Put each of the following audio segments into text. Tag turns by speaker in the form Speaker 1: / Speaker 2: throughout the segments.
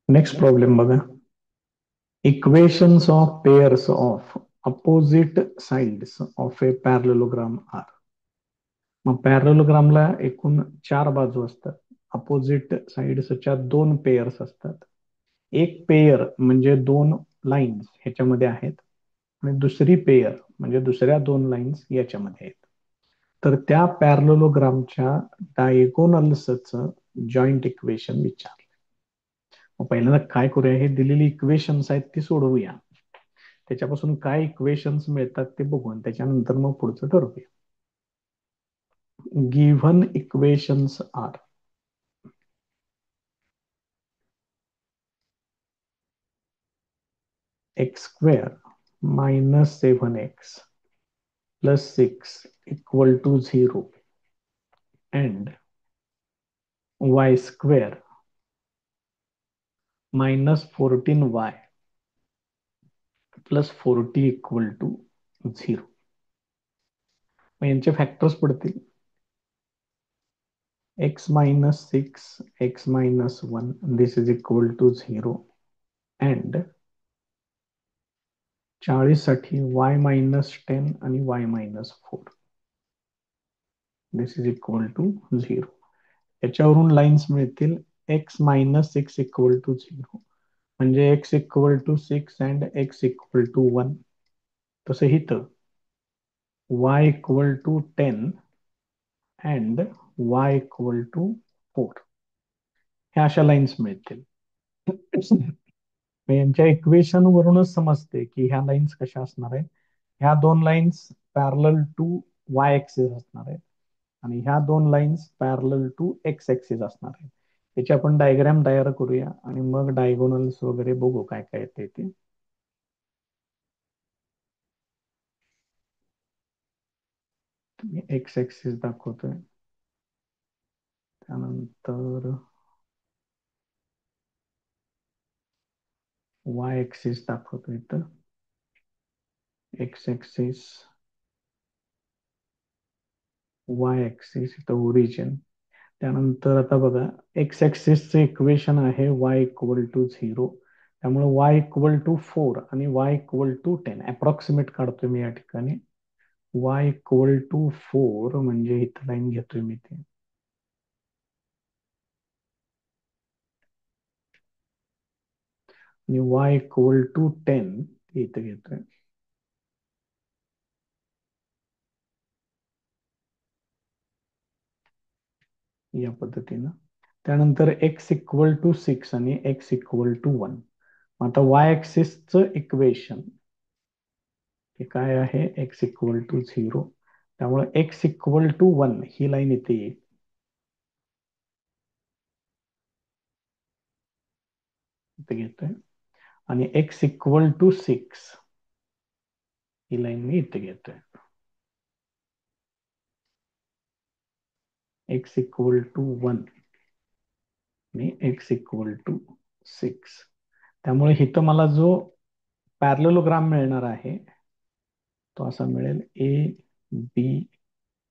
Speaker 1: Next problem बघा. Equations of pairs of opposite sides of a parallelogram are. मग पॅरलेलोग्रामला एकूण चार बाजू असतात. अपोजिट साइड्सच्या दोन पेयर्स असतात. एक पेयर म्हणजे दोन लाईन्स ह्याच्यामध्ये आहेत आणि दुसरी पेयर म्हणजे दुसऱ्या दोन लाईन्स याच्यामध्ये आहेत. तर त्या पॅरलेलोग्रामच्या डायगोनल्सचं जॉईंट इक्वेशन विचारलं. मग पहिल्यांदा काय करूया, हे दिलेली इक्वेशन्स आहेत ती सोडवूया. त्याच्यापासून काय इक्वेशन्स मिळतात ते बघू आणि त्याच्यानंतर मग पुढचं ठरवूया. Given equations are x square minus 7x plus 6 equal to 0 and y square minus 14y plus 40 equal to 0. मग यांचे फॅक्टर्स पडतील x minus 6 x minus 1 this is equal to 0 and 40 साठी y minus 10 आणि y minus 4 this is equal to 0. याच्यावरून lines मिळतील x minus 6 equal to 0 म्हणजे x equal to 6 and x equal to 1. तसं इथं y equal to 10 and y equal to 4 ह्या अशा lines मिळतील. यांच्या इक्वेशन वरूनच समजते की ह्या लाईन्स कशा असणार आहेत. ह्या दोन lines parallel to y axis असणार आहेत आणि ह्या दोन lines parallel to x axis असणार आहेत. याची आपण डायग्राम तयार करूया आणि मग डायगोनल्स वगैरे बघू काय काय येते ते. एक्स ऍक्सिस दाखवतोय, त्यानंतर वाय ऍक्सिस दाखवतोय. तर एक्स ऍक्सिस, वाय ऍक्सिस इथं ओरिजिन. त्यानंतर आता बघा, एक्स ऍक्सिसचे इक्वेशन आहे वाय इक्वल टू 0. त्यामुळे वाय इक्वल टू 4 आणि वाय इक्वल टू 10 अप्रॉक्सिमेट काढतोय मी या ठिकाणी. वाय इक्वल टू 4 म्हणजे इथं लाईन घेतोय मी ते आणि वाय इक्वल टू 10 इथं घेतोय. या पद्धतीनं. त्यानंतर एक्स इक्वल टू 6 आणि एक्स इक्वल टू 1. आता वाय ऍक्सिसचं इक्वेशन हे काय आहे, एक्स इक्वल टू 0. त्यामुळे एक्स इक्वल टू 1 ही लाईन इथे येईल. इथे घेतोय आणि एक्स इक्वल टू 6 ही लाईन मी इथे घेतोय. एक्स इक्वल टू 1 आणि एक्स इक्वल टू 6. त्यामुळे इथं मला जो पॅरलेलोग्राम मिळणार आहे तो असा मिळेल ए बी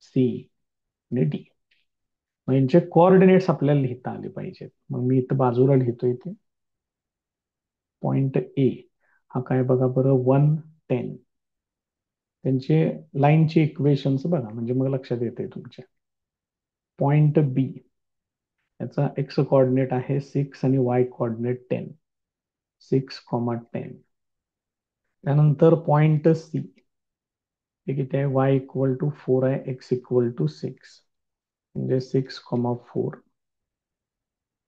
Speaker 1: सी आणि डी. मग यांचे कोऑर्डिनेट्स आपल्याला लिहिता आले पाहिजेत. मग मी इथं बाजूला लिहितो. इथे पॉइंट ए हा काय बघा बरं, 1 10. त्यांचे लाईनचे इक्वेशन्स बघा म्हणजे मग लक्षात येते तुमच्या. पॉइंट बी याचा एक्स कोऑर्डिनेट आहे 6 आणि वाय कोऑर्डिनेट 10. 6,10. त्यानंतर पॉइंट सी हे किती आहे, वाय इक्वल टू 4 आहे, एक्स इक्वल टू 6 म्हणजे 6,4.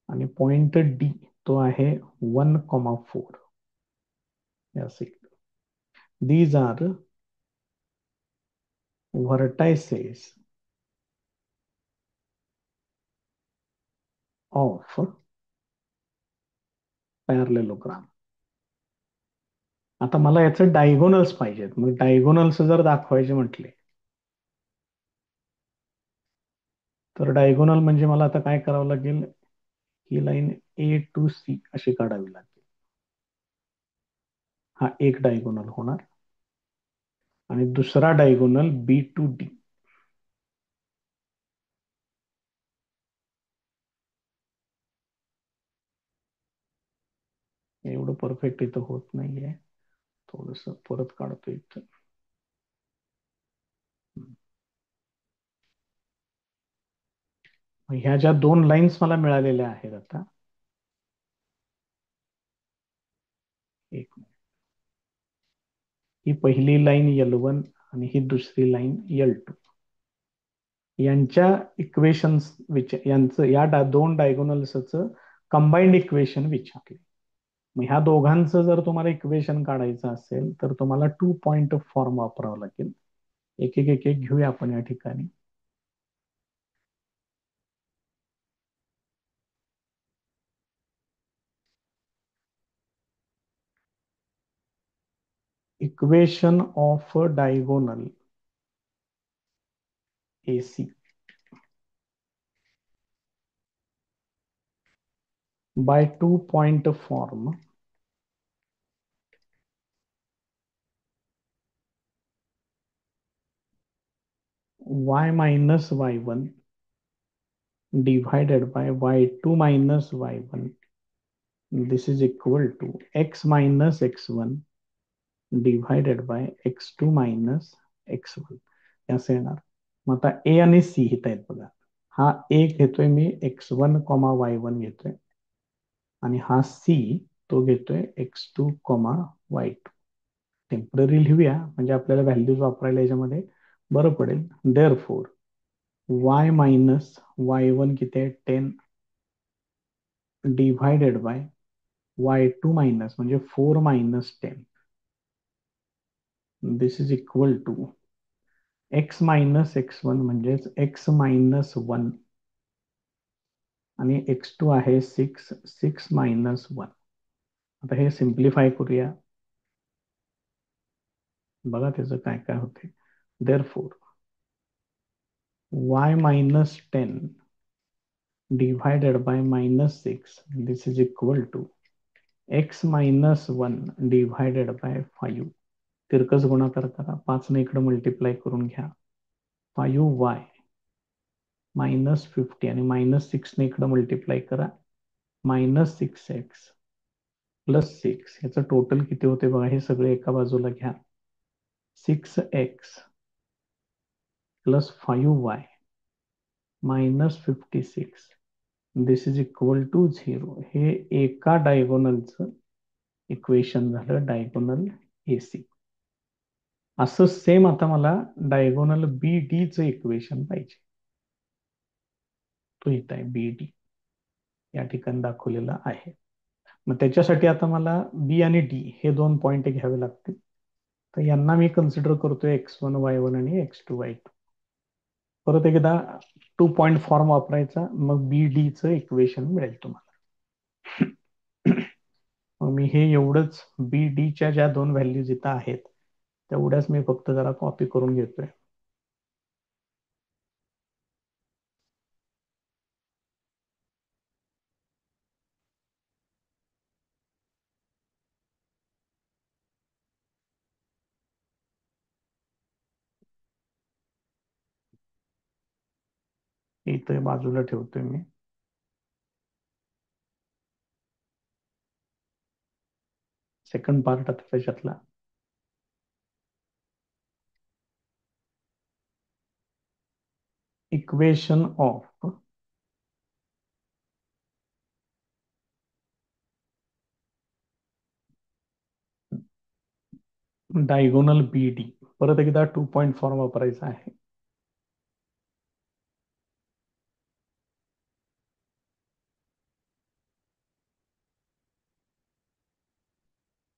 Speaker 1: आणि पॉइंट डी तो आहे 1,4. These are vertices of parallelogram. आता मला याचे डायगोनल्स पाहिजेत. मग डायगोनल्स जर दाखवायचे म्हटले तर डायगोनल म्हणजे मला आता काय करावं लागेल, ही लाईन ए टू सी अशी काढावी लागेल. हा एक डायगोनल होणार आणि दुसरा डायगोनल बी टू डी. एवढं परफेक्ट इथं होत नाहीये. थोडस परत काढतो इथं. ह्या ज्या दोन लाईन्स मला मिळालेल्या आहेत आता, एक मिनिट. ही पहिली लाईन L1 आणि ही दुसरी लाईन L2. यांच्या इक्वेशन्स यांचं दोन डायगोनल्सचं कंबाईंड इक्वेशन विचारले. मग ह्या दोघांचं जर तुम्हाला इक्वेशन काढायचं असेल तर तुम्हाला 2 पॉइंट फॉर्म वापरावं लागेल. एक एक एक एक घेऊया आपण या ठिकाणी. Equation of diagonal AC by 2 point form y minus y1 divided by y2 minus y1, this is equal to x minus x1 divided by x2 minus x1 असं येणार. मग आता ए आणि सी इथं आहेत बघा. हा ए घेतोय मी x1 कॉमा y1 घेतोय आणि हा सी तो घेतोय x2 कॉमा y2. टेम्पररी लिहूया म्हणजे आपल्याला व्हॅल्यूज वापरायला याच्यामध्ये बरं पडेल. There four y minus y1 किती आहे 10 डिव्हायडेड बाय y2 मायनस म्हणजे 4 minus 10, this is equal to x minus x1 म्हणजेच x मायनस 1 आणि x2 आहे 6 मायनस 1. आता हे सिम्प्लिफाय करूया, बघा त्याचं काय काय होते. Therefore y minus 10 divided by minus 6, this is equal to x minus 1 divided by 5. तिरकस गुणाकार करा, 5 ने इकडे मल्टिप्लाय करून घ्या. 5y मायनस 50 आणि मायनस 6 ने इकडे मल्टिप्लाय करा, मायनस 6x प्लस 6. याचं टोटल किती होते बघा, हे सगळे एका बाजूला घ्या. 6x plus 5y minus 56, this is equal to 0. हे एका डायगोनलचं इक्वेशन झालं, डायगोनल AC. असं सेम आता मला डायगोनल BD चं इक्वेशन पाहिजे. तो इथं आहे BD, या ठिकाणी दाखवलेला आहे. मग त्याच्यासाठी आता मला बी आणि डी हे दोन पॉइंट घ्यावे लागतील. तर यांना मी कन्सिडर करतोय x1 y1 आणि x2 y2. परत एकदा 2 पॉइंट फॉर्म वापरायचा, मग BD चं इक्वेशन मिळेल तुम्हाला. मग मी हे एवढंच BD च्या ज्या दोन व्हॅल्यूज इथं आहेत तेवढ्याच मी फक्त जरा कॉपी करून घेतोय. इथं बाजूला ठेवतोय मी. सेकंड पार्ट आता त्याच्यातला, इक्वेशन ऑफ डायगोनल BD. परत एकदा 2 पॉइंट फॉर्म वापरायचा आहे.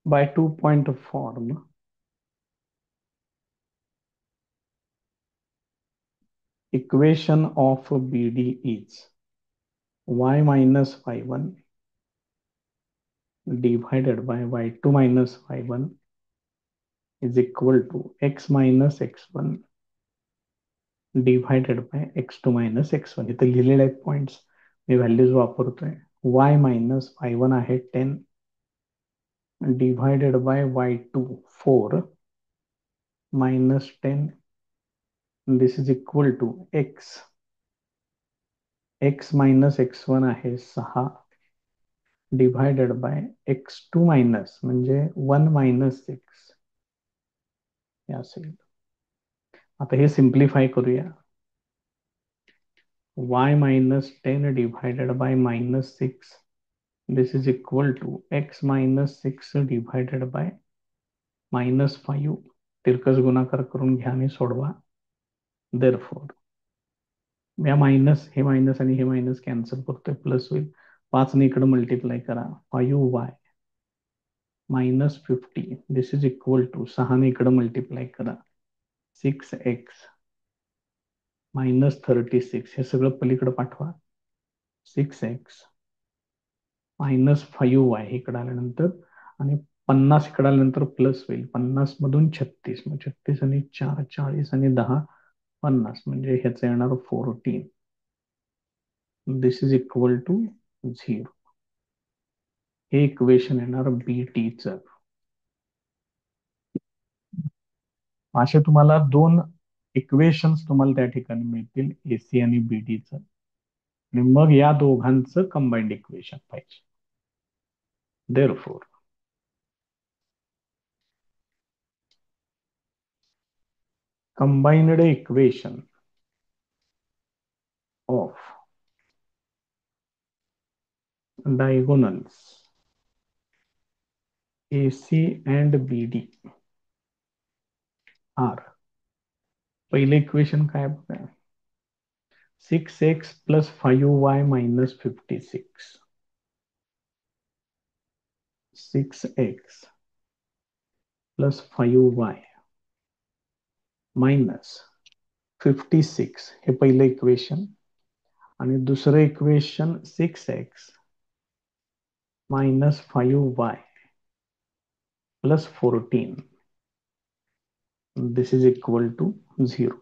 Speaker 1: By 2 point form equation of BD is y minus y1 divided by y2 minus y1 is equal to x minus x1 divided by x2 minus x1. इथे लिहिलेले आहेत points, मी values वापरतोय. y minus y1 आहे 10 divided by y2 4 minus 10, this is equal to x minus x1 आहे 6 divided by x2 minus म्हणजे 1 minus 6 हे असेल. आता हे सिम्प्लिफाय करूया. y minus 10 divided by minus 6, this is equal to x minus 6 divided by minus 5. तिरकस गुणाकार करून घ्या आणि सोडवा. Therefore या मायनस हे मायनस आणि हे मायनस कॅन्सल करतोय, प्लस होईल. 5 ने इकडे मल्टिप्लाय करा. 5y minus 50 this is equal to 6 ने इकडे मल्टिप्लाय करा. 6x मायनस 36 हे सगळं पलीकडे पाठवा. 6x मायनस 5y इकडे आल्यानंतर आणि 50 इकडे आल्यानंतर प्लस होईल. 50 मधून 36 मग 36 आणि 4 40 आणि 10 50 म्हणजे ह्याचं येणार 14. This is equal to 0. हे इक्वेशन येणार BTचं. असे तुम्हाला दोन इक्वेशन्स तुम्हाला त्या ठिकाणी मिळतील, AC आणि BDचं. आणि मग या दोघांचं कंबाईंड इक्वेशन पाहिजे. Therefore combined equation of diagonals AC and BD are, पहिले इक्वेशन काय बघा, 6x plus 5y minus 56. 6x plus 5y minus 56 हे पहिलं इक्वेशन. आणि दुसरं equation 6x minus 5y plus 14. This is equal to 0.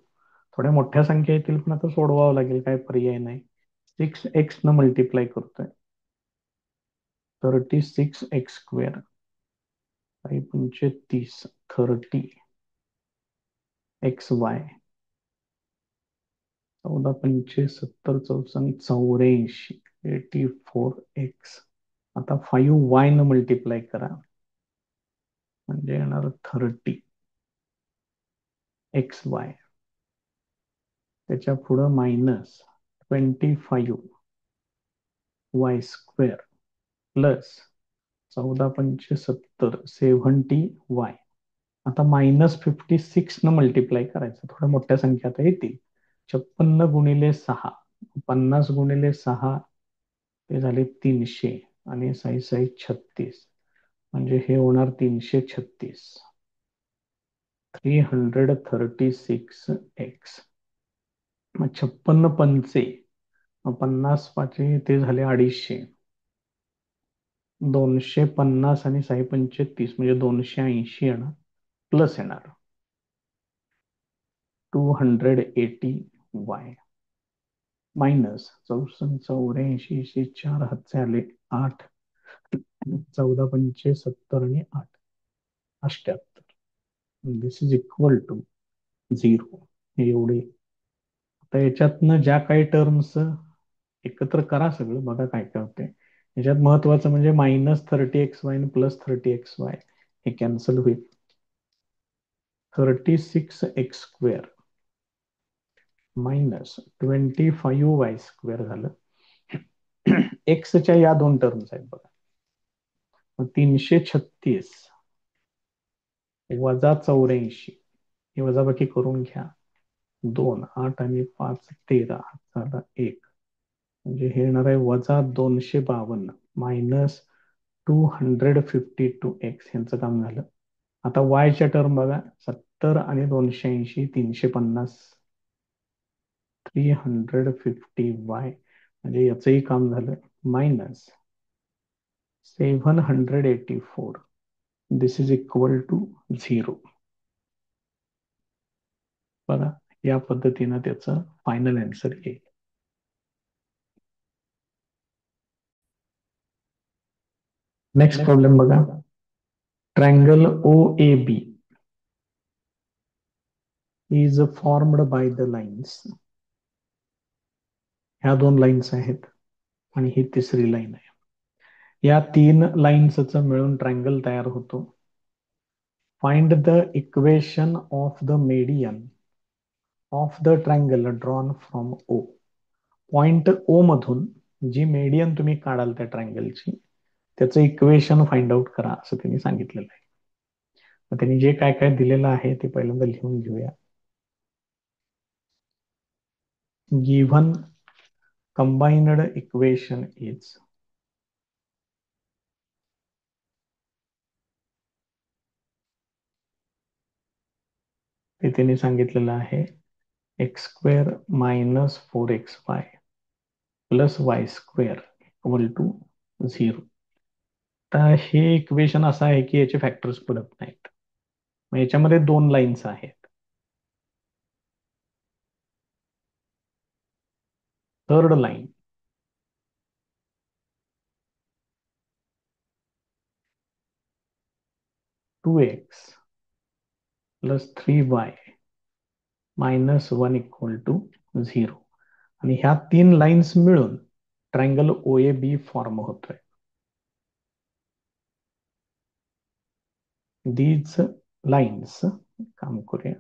Speaker 1: थोड्या मोठ्या संख्या येतील पण आता सोडवावं लागेल, काय पर्याय नाही. 6x न मल्टिप्लाय करतोय 36x स्क्वेअर 5×30 30 xy 14×5 = 70 84x. आता 5y न मल्टिप्लाय करा म्हणजे येणार 30 xy. त्याच्या पुढं minus 25 y square plus 14×5 70 y. आता मायनस 56 न मल्टिप्लाय करायचं. थोड्या मोठ्या संख्या आता येतील. 56 × 6 50 × 6 ते झाले 300 आणि 6 6 36 म्हणजे हे होणार 336. 336x. मग 56 पंचे 50 पाचे ते झाले 250. 250 आणि 6 पंचे 30 म्हणजे 280 येणार, प्लस येणार 280y मायनस 84 4 हातचे आले 8 14×5 आणि 8 78. दिस इज इक्वल टू 0. हे एवढे. आता याच्यातनं ज्या काही टर्म्स एकत्र करा सगळं, बघा काय काय होते. याच्यात महत्वाचं म्हणजे मायनस 30xy आणि प्लस 30xy हे कॅन्सल होईल. 36x square minus 25y square झालं. एक्सच्या या दोन टर्म्स आहेत बघा. मग 336 वजा 84 हे वजाबाकी करून घ्या. 2 8 आणि 5 13 झाला 1 म्हणजे हे येणार आहे वजा 252 मायनस 252x यांचं काम झालं. आता वायच्या टर्म बघा, 70 आणि 280 350 350y म्हणजे याचंही काम झालं. Minus 784 this is equal to 0. बघा या पद्धतीनं त्याचं फायनल आन्सर येईल. नेक्स्ट प्रॉब्लेम बघा. Triangle OAB is formed by the lines. ह्या दोन लाईन्स आहेत आणि ही तिसरी लाईन आहे. या तीन लाईन्सचं मिळून ट्रायंगल तयार होतो. Find the equation of the median of the triangle drawn from O. Point O मधून जी मेडियन तुम्ही काढाल त्या ट्रायंगलची त्याचं इक्वेशन फाइंड आउट करा असं त्यांनी सांगितलेलं आहे. मग त्यांनी जे काय काय दिलेलं आहे ते पहिल्यांदा लिहून घेऊया. गिव्हन कंबाइनड इक्वेशन इज ते त्यांनी सांगितलेलं आहे x square minus 4xy plus y square equal to 0. तर हे इक्वेशन असं आहे की याचे फॅक्टर्स पडत नाहीत. मग याच्यामध्ये दोन लाईन्स आहेत. Third line 2x plus 3y minus 1 equal to 0. आणि ह्या तीन लाईन्स मिळून triangle O A B form होतोय. दीज लाईन्स काम करूया,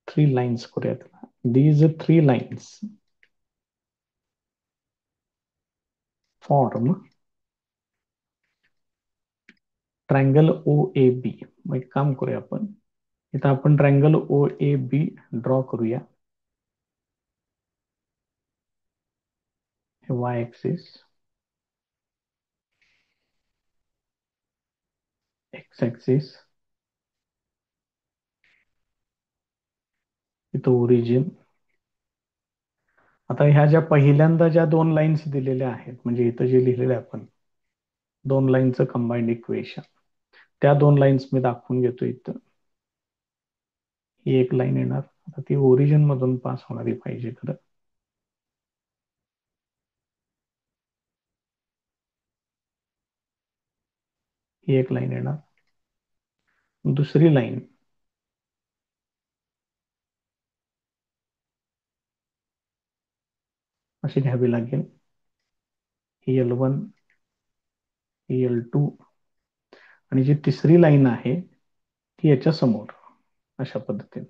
Speaker 1: 3 लाईन्स करूयात. These 3 lines form triangle O A B. मग एक काम करूया आपण, इथं आपण triangle O A B draw करूया. हे वाय ऍक्सिस, एक्स ऍक्सिस, इथं ओरिजिन. आता ह्या ज्या पहिल्यांदा ज्या दोन लाईन्स दिलेल्या आहेत म्हणजे इथं जे लिहिलेलं आहे आपण दोन लाईनचं कंबाईंड इक्वेशन, त्या दोन लाईन्स मी दाखवून घेतो इथं. ही एक लाईन येणार, आता ती ओरिजिन मधून पास होणारी पाहिजे खरं. ही एक लाईन येणार. दुसरी लाईन अशी घ्यावी लागेल. ही L1, ही L2 आणि जी तिसरी लाईन आहे ती याच्या समोर अशा पद्धतीने.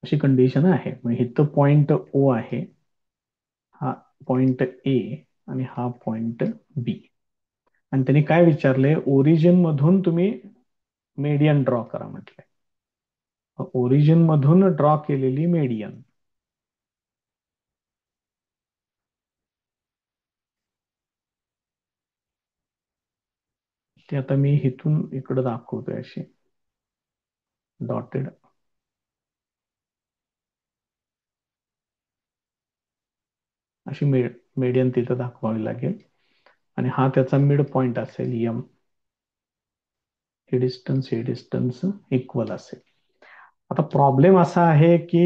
Speaker 1: अशी कंडिशन आहे. मग इथं पॉइंट ओ आहे, हा पॉइंट ए आणि हा पॉइंट बी. आणि त्यांनी काय विचारले, ओरिजिन मधून तुम्ही मेडियन ड्रॉ करा म्हटलंय. ओरिजिन मधून ड्रॉ केलेली मेडियन ते आता मी इथून इकडे दाखवतोय अशी डॉटेड. अशी मेडियन तिथं दाखवावी लागेल आणि हा त्याचा मिड पॉइंट असेल एम. हे डिस्टन्स इक्वल असेल. आता प्रॉब्लेम असा आहे की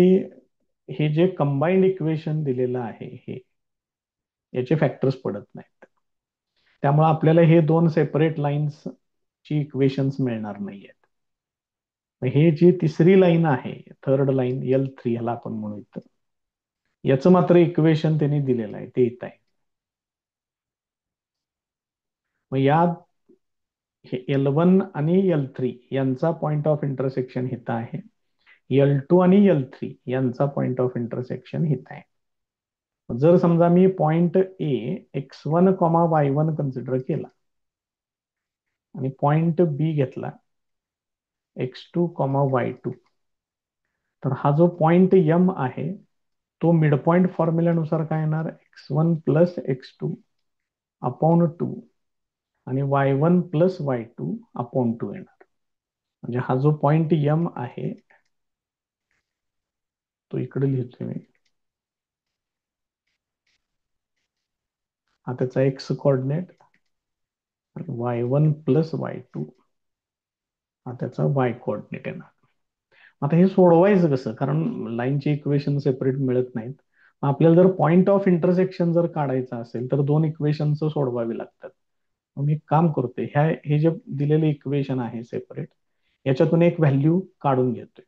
Speaker 1: हे जे कंबाईंड इक्वेशन दिलेलं आहे हे याचे फॅक्टर्स पडत नाहीत. त्यामुळे आपल्याला हे दोन सेपरेट लाईन्स ची इक्वेशन्स मिळणार नाहीयेत. हे जी तिसरी लाईन आहे, थर्ड लाईन L3 ह्याला आपण म्हणू इथं, याचं मात्र इक्वेशन त्यांनी दिलेलं आहे ते इथं आहे. मग या L1 आणि L3 यांचा पॉइंट ऑफ इंटरसेक्शन इथं आहे. L2 आणि L3 यांचा पॉइंट ऑफ इंटरसेक्शन इथं आहे. जर समजा मी point A x1, y1 consider केला आणि पॉइंट बी घेतला x2, y2, तर हा जो पॉइंट एम आहे तो मिड पॉइंट फॉर्म्युल्यानुसार काय येणार, x1 प्लस x2 अपॉन 2 आणि y1 प्लस y2 अपॉन 2 येणार. म्हणजे हा जो पॉइंट एम आहे तो इकडे लिहितोय मी. हा त्याचा एक्स कोऑर्डिनेट आणि y1 प्लस y2 हा त्याचा y कोऑर्डिनेट येणार. आता हे सोडवायचं कसं, कारण लाईनचे इक्वेशन सेपरेट मिळत नाहीत. आपल्याला जर पॉइंट ऑफ इंटरसेक्शन जर काढायचं असेल तर दोन इक्वेशन सोडवावी लागतात. मग मी काम करतोय, हे जे दिलेले इक्वेशन आहे सेपरेट याच्यातून एक व्हॅल्यू काढून घेतोय.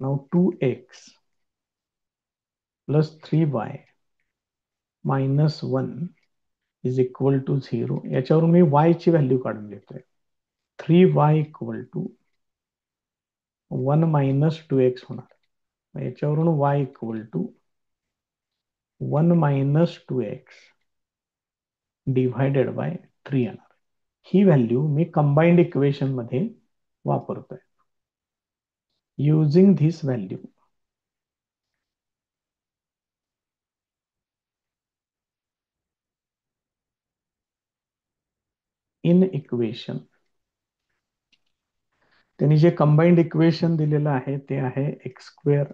Speaker 1: Now 2x plus 3y minus 1 is equal to 0. याच्यावरून मी y ची व्हॅल्यू काढून घेतोय. 3y equal to 1 minus 2x होणार. याच्यावरून y equal to 1 minus 2x divided by 3 येणार. ही व्हॅल्यू मी कंबाईंड इक्वेशन मध्ये वापरतोय. Using this value in equation, त्यांनी जे कंबाईंड इक्वेशन दिलेलं आहे ते आहे x square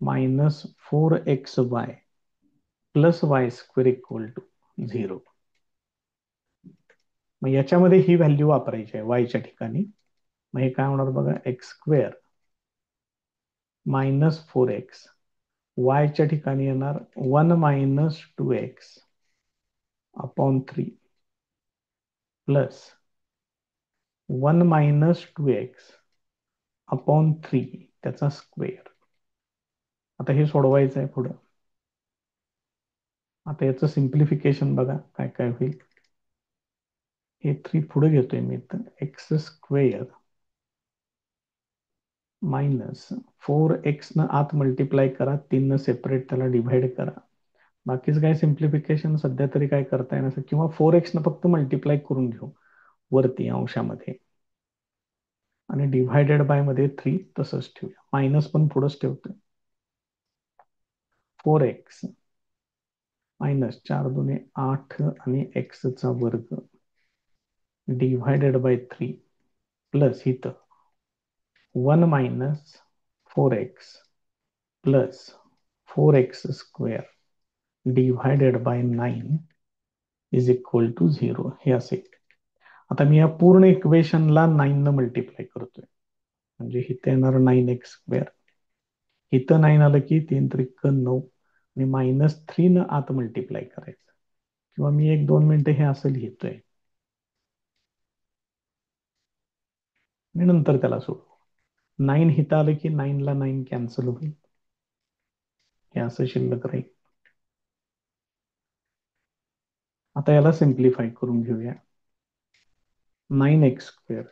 Speaker 1: minus 4xy plus y square equal to 0. मग याच्यामध्ये ही व्हॅल्यू वापरायची आहे वायच्या ठिकाणी. मग हे काय होणार बघा, एक्स स्क्वेअर मायनस 4x, वायच्या ठिकाणी येणार 1 minus 2x upon 3 plus 1 minus 2x upon 3 त्याचा स्क्वेअर. आता हे सोडवायचं आहे पुढं. आता याचं सिम्प्लिफिकेशन बघा काय काय होईल. हे 3 पुढे घेतोय मी तर एक्स स्क्वेअर मायनस 4x न आत मल्टिप्लाय करा, 3 न सेपरेट त्याला डिव्हाइड करा. बाकीच काय सिम्प्लिफिकेशन सध्या तरी काय करता येणार, किंवा 4x न फक्त मल्टिप्लाय करून घेऊ वरती अंशामध्ये आणि डिव्हायडेड बाय मध्ये 3 तसंच ठेवूया. मायनस पण पुढंच ठेवतोय. 4x मायनस 4 दुने 8 आणि x चा वर्ग डिव्हायडेड बाय 3 प्लस इथं 1 minus 4x plus 4x square divided by 9 is equal to 0. हे असे. आता मी या पूर्ण इक्वेशनला 9 न मल्टिप्लाय करतोय, म्हणजे इथे येणार 9x स्क्वेअर. इथं 9 आलं की 3 त्रिक 9 आणि मायनस 3 न आत मल्टिप्लाय करायचं. किंवा मी 1-2 मिनिटं हे असं लिहितोय आणि नंतर त्याला सोडू. 9 इथं आलं की 9 ला 9 कॅन्सल होईल, हे असं शिल्लक राहील. आता याला सिम्प्लिफाय करून घेऊया. 9x square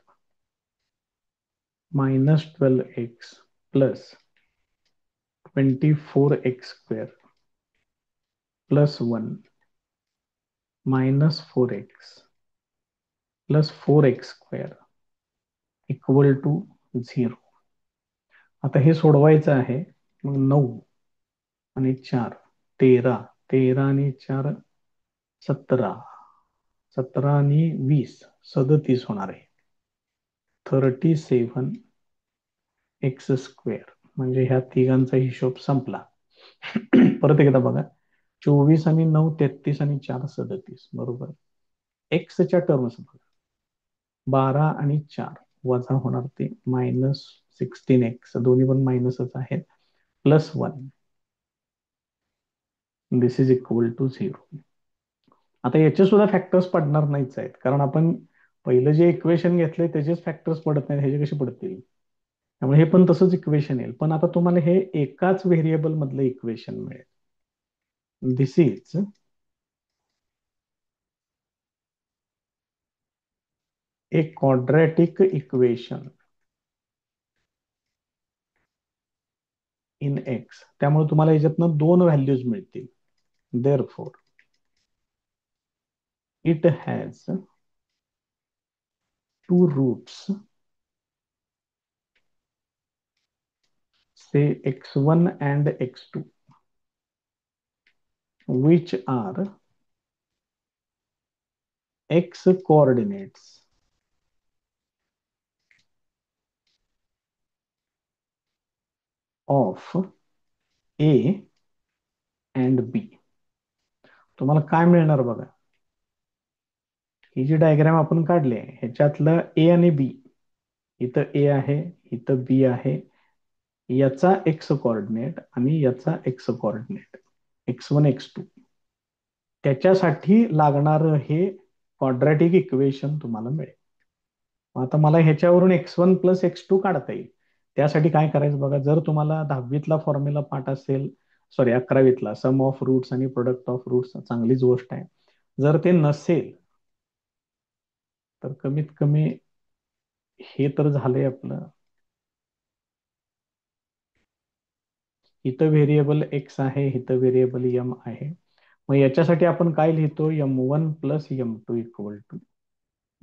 Speaker 1: minus 12x plus 24x square plus 1 minus 4x plus 4x square equal to 0. आता हे सोडवायचं आहे. मग 9 आणि 4 13, 13 आणि 4 17, 17 आणि 20 37 होणार आहे. 37 एक्स स्क्वेअर, म्हणजे ह्या तिघांचा हिशोब संपला. परत एकदा बघा, 24 आणि 9 33 आणि 4 37 बरोबर. एक्सच्या टर्म्स बघा, 12 आणि 4 वजा होणार ते मायनस 16x, दोन्ही पण मायनसच आहेत, plus 1 this is equal to 0. आता याचे सुद्धा फॅक्टर्स पडणार नाहीच आहेत, कारण आपण पहिलं जे इक्वेशन घेतलंय त्याचेच फॅक्टर्स पडत नाहीत, ह्याचे कसे पडतील. त्यामुळे हे पण तसंच इक्वेशन येईल, पण आता तुम्हाला हे एकाच व्हेरिएबल मधलं इक्वेशन मिळेल. This is a quadratic equation in x. त्यामुळे तुम्हाला याच्यातनं 2 व्हॅल्यूज मिळतील. Therefore it has 2 roots, say x1 and x2, which are x coordinates of a and b. तुम्हाला काय मिळणार बघा, ही जी डायग्राम आपण काढली आहे ह्याच्यातलं ए आणि बी, इथं ए आहे इथं बी आहे, याचा एक्स कोऑर्डिनेट आणि याचा एक्स कोऑर्डिनेट x1 x2, त्याच्यासाठी लागणार हे क्वाड्रॅटिक इक्वेशन तुम्हाला मिळेल. आता मला ह्याच्यावरून x1 प्लस x2 काढता येईल. त्यासाठी काय करायचं बघा, जर तुम्हाला 10वीतला फॉर्म्युला पाठ असेल, सॉरी 11वीतला सम ऑफ रूट्स आणि प्रोडक्ट ऑफ रूट्स चांगलीच गोष्ट आहे. जर ते नसेल तर कमीत कमी हे तर झालंय आपलं. इथं व्हेरिएबल एक्स आहे, इथं व्हेरिएबल यम आहे. मग याच्यासाठी आपण काय लिहितो, m1 + m2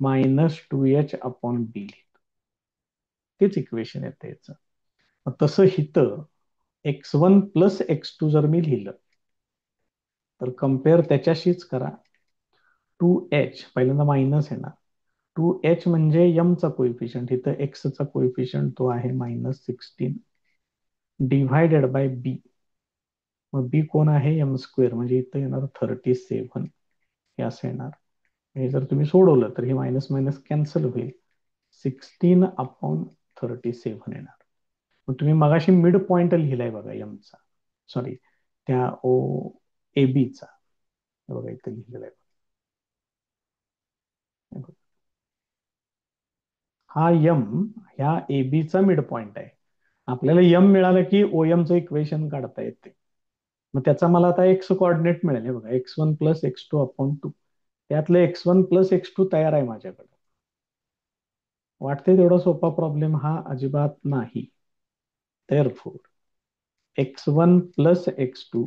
Speaker 1: = -2h/b. तेच इक्वेशन येतं याचं. मग तसं इथं x1 + x2 जर मी लिहिलं तर कम्पेअर त्याच्याशीच करा. 2h पहिल्यांदा मायनस येणार. 2h म्हणजे यमचा कोइफिशियंट, इथं एक्सचा कोइफिशियंट तो आहे -16 डिव्हायडेड बाय बी. मग बी कोण आहे, m² म्हणजे इथं येणार 37 हे असं येणार. हे जर तुम्ही सोडवलं तर हे मायनस मायनस कॅन्सल होईल. 16/37 येणार. मग तुम्ही मगाशी मिड पॉइंट लिहिलाय बघा यमचा, सॉरी त्या ओ ए बीचा, बघा इथं लिहिलेला आहे. हा यम ह्या ए बीचा मिड पॉइंट आहे. आपल्याला यम मिळालं की ओ चं इक्वेशन काढता येते. मग त्याचा मला आता एक्स कोऑर्डिनेट मिळेल. हे बघा x1 + x2/2. त्यातलं x1 + x2 तयार आहे माझ्याकडे. वाटते तेवढा सोपा प्रॉब्लेम हा अजिबात नाही. Therefore x1 + x2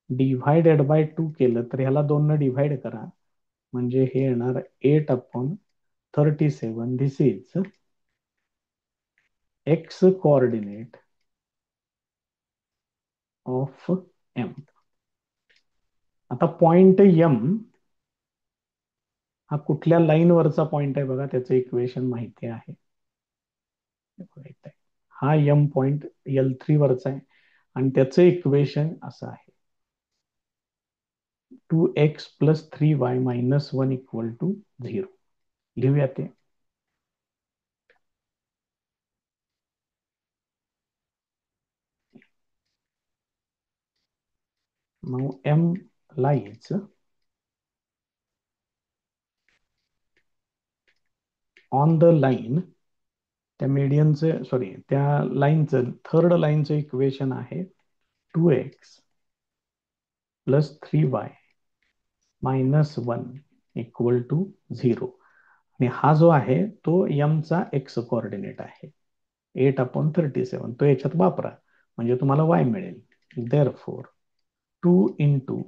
Speaker 1: divided by 2 केलं तर ह्याला 2 न डिव्हाइड करा म्हणजे हे येणार 8/37. This is x coordinate of M. आता पॉइंट एम हा कुठल्या लाईन वरचा पॉइंट आहे बघा, त्याचं इक्वेशन माहिती आहे. हा एम पॉइंट L3 वरचा आहे आणि त्याचं इक्वेशन असं आहे, 2x + 3y - 1 = 0. लिहूया ते. Now m lies on the line. त्या मीडियनचं, सॉरी त्या लाईनचं थर्ड लाईनचं इक्वेशन आहे 2x + 3y - 1 = 0. आणि हा जो आहे तो चा एक्स कोऑर्डिनेट आहे 8/37. तो याच्यात वापरा म्हणजे तुम्हाला y मिळेल. देअरफॉर 2 ×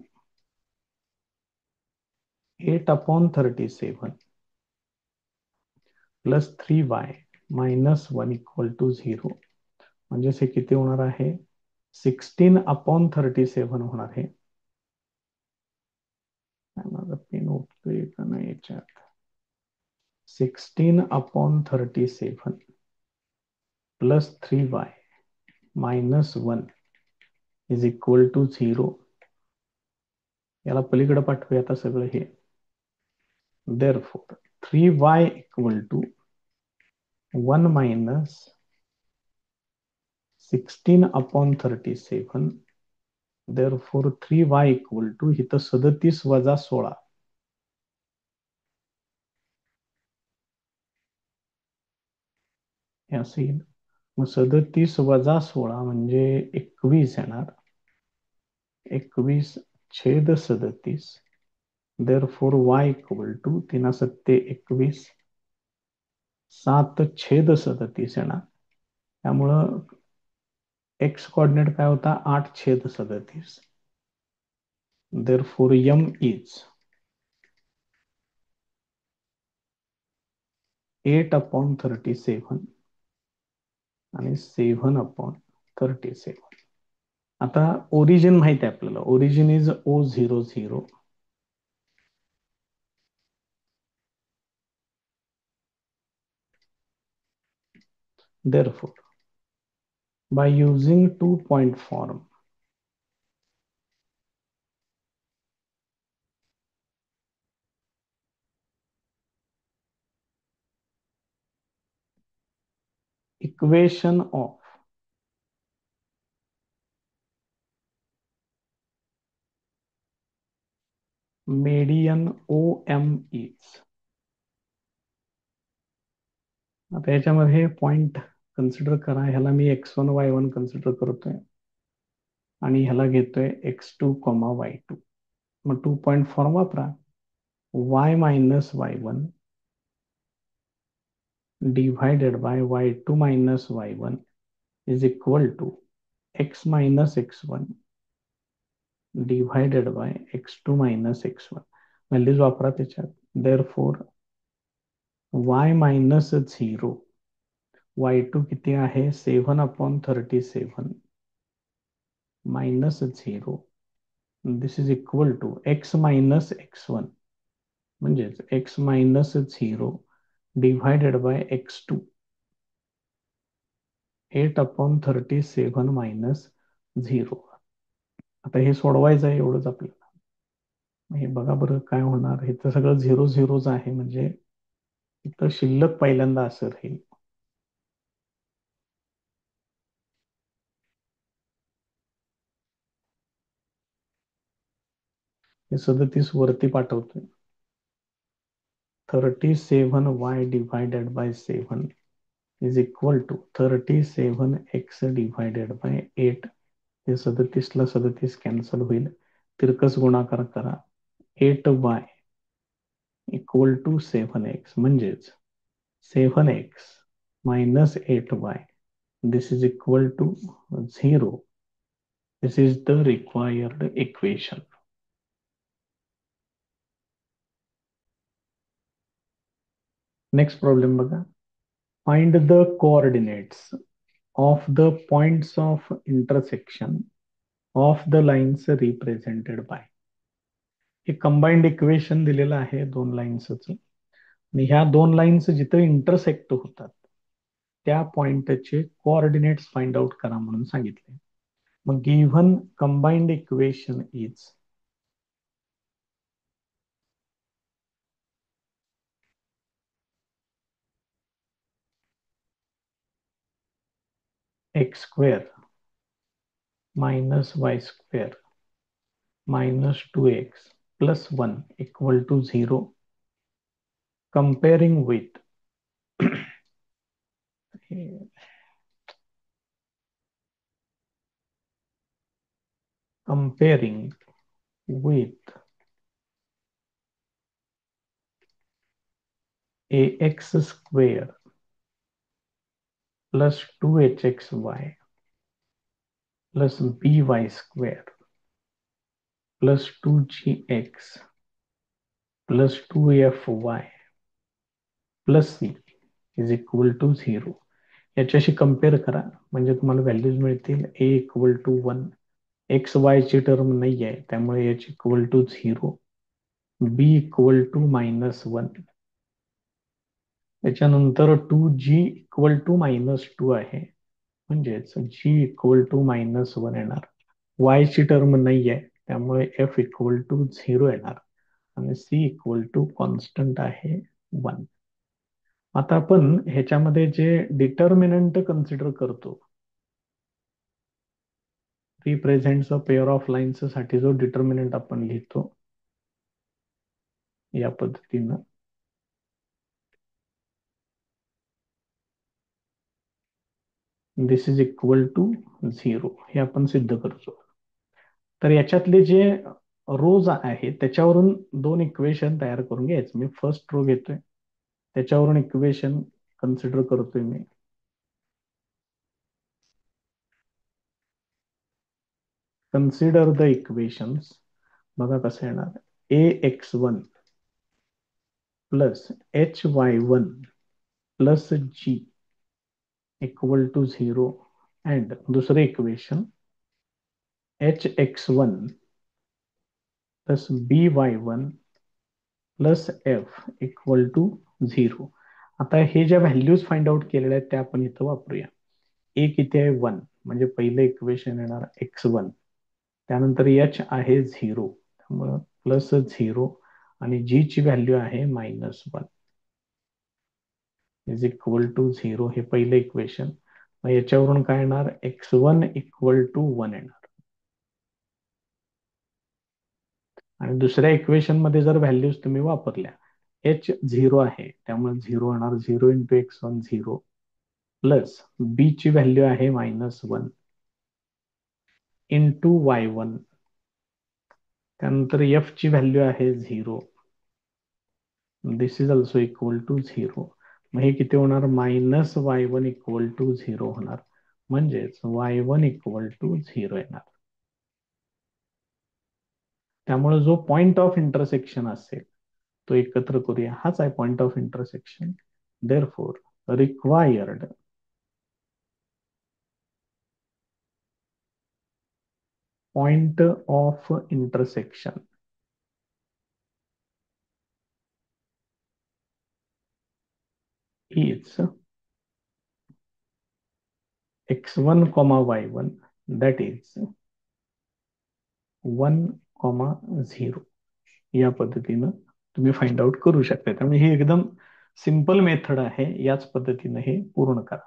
Speaker 1: 8/37 + 3y - 1 = 0 म्हणजे हे किती होणार आहे, 16/37 होणार आहे. माझा पेन उठतोय का नाही याच्यात. 16/37 + 3y - 1 = 0. याला पलीकडे पाठवूया आता सगळं हे. Therefore 3y = 1 - 16/37. देअरफॉर 3y = इथं 37 - 16. हे असं येईल. मग 37 - 16 म्हणजे 21 येणार. 21/37. Therefore y = 3 × 7 = 21. 7/37 येणार. त्यामुळं एक्स कोऑर्डिनेट काय होता, 8/37. देअरफॉर m इज 8/37 आणि 7/37. आता ओरिजिन माहिती आहे आपल्याला, origin is O00. Therefore, by using 2-point form, equation of median OM is. आता याच्यामध्ये पॉइंट कन्सिडर करा, ह्याला मी x1 y1 कन्सिडर करतोय आणि ह्याला घेतोय x2 y2. मग 2 पॉईंट फॉर्म वापरा. y minus y1 divided by y2 minus y1 is equal to x minus x1 divided by x2 minus x1. Values वापरा त्याच्यात. देअरफॉर y मायनस 0, y2 किती आहे 7/37 minus 0. This is equal to x minus x1 म्हणजेच x minus 0 divided by x2 8/37 minus 0. आता हे सोडवायचं आहे एवढंच आपल्याला. हे बघा बरं काय होणार. हे तर सगळं झिरो झिरोच आहे, म्हणजे इथं शिल्लक पहिल्यांदा असं राहील. हे 37 वरती पाठवतोय. 37y divided by 7 is equal to 37x divided by 8. हे 37 ला 37 कॅन्सल होईल. तिरकस गुणाकार करा. 8y इक्वल टू 7x म्हणजेच 7x minus 8y. This is equal to 0. This is the required equation. Next problem बघा. Find the coordinates of the points of intersection of the lines represented by. हे combined equation दिलेलं आहे दोन लाईन्सचं, आणि ह्या दोन lines जिथे इंटरसेक्ट होतात त्या पॉइंटचे कोऑर्डिनेट्स फाइंड आउट करा म्हणून सांगितले. मग given combined equation is x square minus y square minus 2x plus 1 equal to 0. Comparing with comparing with ax square plus 2hxy plus by square plus 2gx plus 2fy plus c is equal to 0. याच्याशी compare करा म्हणजे तुम्हाला values मिळतील. a equal to 1, एक्स वाय ची term नाही आहे त्यामुळे याची equal to 0, b equal to -1, त्याच्यानंतर 2g इक्वल टू -2 आहे म्हणजेच g इक्वल टू -1 येणार. y ची टर्म नाही आहे त्यामुळे f इक्वल टू 0 येणार आणि c इक्वल टू कॉन्स्टंट आहे 1. आता आपण ह्याच्यामध्ये जे डिटर्मिनंट कन्सिडर करतो, represents a pair of lines साठी जो डिटर्मिनंट आपण लिहितो या पद्धतीनं, दिस इज इक्वल टू 0 हे आपण सिद्ध करतो. तर याच्यातले जे रोज आहेत त्याच्यावरून दोन इक्वेशन तयार करून घ्यायचं. मी फर्स्ट रो घेतोय, त्याच्यावरून इक्वेशन कन्सिडर करतोय मी. Consider the equations. बघा कसं येणार. ax1 plus hy1 plus g equal to 0 and दुसरे equation hx1 plus by1 plus f equal to 0. आता हे ज्या व्हॅल्यूज फाइंड आउट केलेल्या आहेत त्या आपण इथं वापरूया. a किती आहे 1 म्हणजे पहिलं इक्वेशन येणार x1, त्यानंतर h आहे 0 त्यामुळं प्लस 0 आणि g ची व्हॅल्यू आहे -1 इज इक्वल टू 0. हे पहिलं इक्वेशन. मग याच्यावरून काय येणार x1 इक्वल टू 1 येणार आणि दुसऱ्या इक्वेशन मध्ये जर व्हॅल्यूज तुम्ही वापरल्या, h 0 आहे त्यामुळे 0 येणार. 0 इंटू x1 0 प्लस बी ची व्हॅल्यू आहे -1 इंटू y1, त्यानंतर एफ ची व्हॅल्यू आहे 0, this is also equal to 0. मग हे किती होणार? -y1 इक्वल टू 0 होणार, म्हणजेच y1 इक्वल टू 0 येणार. त्यामुळे जो पॉइंट ऑफ इंटरसेक्शन असेल तो एकत्र करूया, हाच आहे point of intersection. Therefore required point of intersection is x1, y1, that is 1, 0. या पद्धतीनं तुम्ही फाइंड आउट करू शकता. त्यामुळे ही एकदम सिंपल मेथड आहे, याच पद्धतीने हे पूर्ण करा.